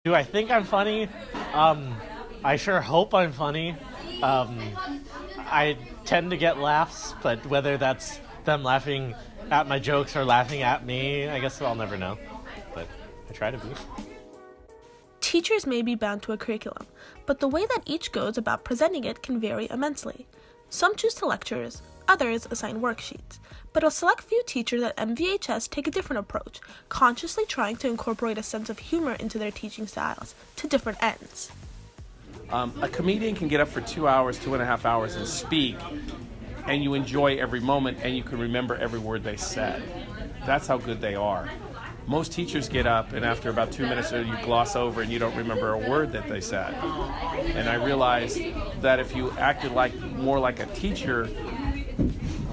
Do I think I'm funny? I sure hope I'm funny. Um, I tend to get laughs, but whether that's them laughing at my jokes or laughing at me, I guess I'll never know. But I try to be. Teachers may be bound to a curriculum, but the way that each goes about presenting it can vary immensely. Some choose to lectures, others assign worksheets, but a select few teachers at MVHS take a different approach, consciously trying to incorporate a sense of humor into their teaching styles, to different ends. A comedian can get up for 2 hours, 2.5 hours and speak, and you enjoy every moment and you can remember every word they said. That's how good they are. Most teachers get up and after about 2 minutes you gloss over and you don't remember a word that they said. And I realized that if you acted more like a teacher,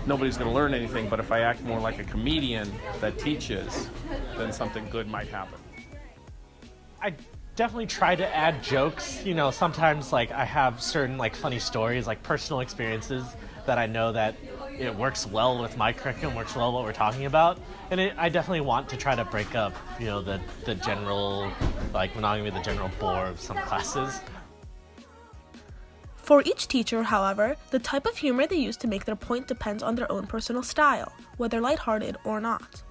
nobody's going to learn anything, but if I act more like a comedian that teaches, then something good might happen. I definitely try to add jokes. Sometimes I have certain funny stories, personal experiences that I know that it works well with my curriculum, works well what we're talking about. And I definitely want to try to break up, the general, monogamy, the general bore of some classes. For each teacher, however, the type of humor they use to make their point depends on their own personal style, whether lighthearted or not.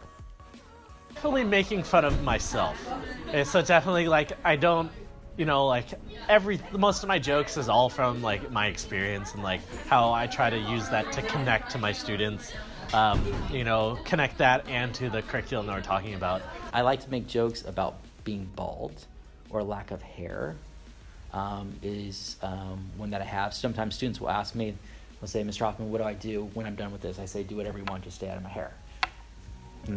Definitely making fun of myself. And so definitely I don't, most of my jokes is all from my experience and how I try to use that to connect to my students, connect that and to the curriculum that we're talking about. I like to make jokes about being bald or lack of hair. Is one that I have. Sometimes students will ask me, they'll say, Mr. Hoffman, what do I do when I'm done with this? I say, do whatever you want, just stay out of my hair.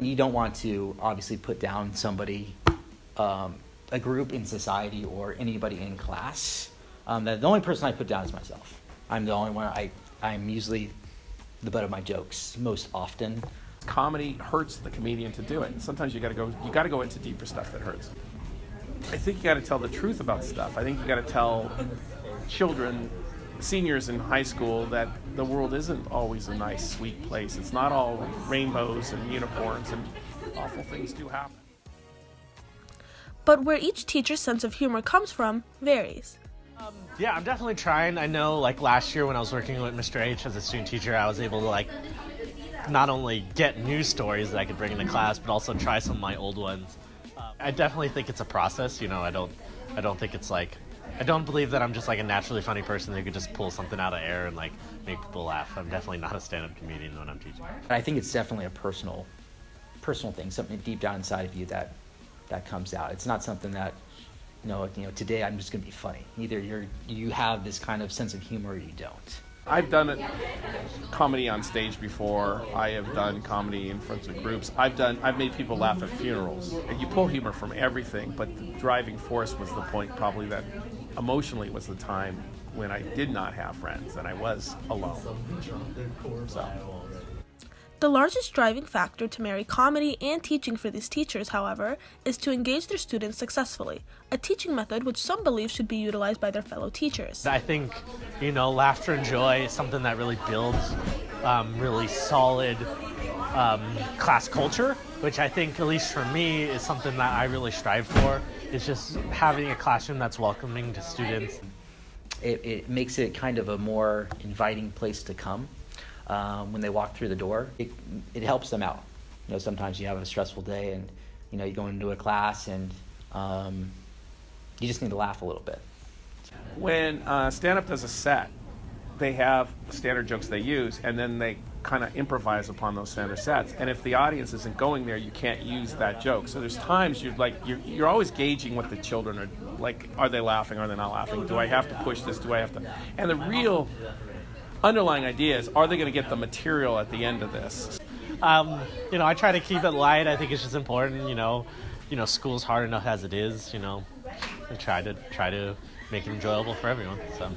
You don't want to obviously put down somebody, a group in society or anybody in class. The only person I put down is myself. I'm the only one, I'm usually the butt of my jokes most often. Comedy hurts the comedian to do it. Sometimes you got to go into deeper stuff that hurts. I think you got to tell the truth about stuff. I think you got to tell children, seniors in high school, that the world isn't always a nice, sweet place. It's not all rainbows and unicorns, and awful things do happen. But where each teacher's sense of humor comes from varies. Yeah, I'm definitely trying. I know last year when I was working with Mr. H as a student teacher, I was able to not only get new stories that I could bring into class, but also try some of my old ones. I definitely think it's a process. I don't think it's I don't believe that I'm just a naturally funny person who could just pull something out of air and make people laugh. I'm definitely not a stand-up comedian when I'm teaching. I think it's definitely a personal thing, something deep down inside of you that comes out. It's not something that, today I'm just going to be funny. Either you have this kind of sense of humor or you don't. I've done comedy on stage before. I have done comedy in front of groups. I've made people laugh at funerals. And you pull humor from everything, but the driving force was the point probably that emotionally was the time when I did not have friends and I was alone. So. The largest driving factor to marry comedy and teaching for these teachers, however, is to engage their students successfully, a teaching method which some believe should be utilized by their fellow teachers. I think, laughter and joy is something that really builds really solid class culture, which I think, at least for me, is something that I really strive for. It's just having a classroom that's welcoming to students. It makes it kind of a more inviting place to come. When they walk through the door, it helps them out. Sometimes you have a stressful day and, you go into a class and you just need to laugh a little bit. When stand-up does a set, they have standard jokes they use, and then they kind of improvise upon those standard sets. And if the audience isn't going there, you can't use that joke. So there's times you're always gauging what the children are like. Are they laughing? Are they not laughing? Do I have to push this? Do I have to? And the real underlying idea is, are they going to get the material at the end of this? I try to keep it light. I think it's just important. School's hard enough as it is. I try to make it enjoyable for everyone. So.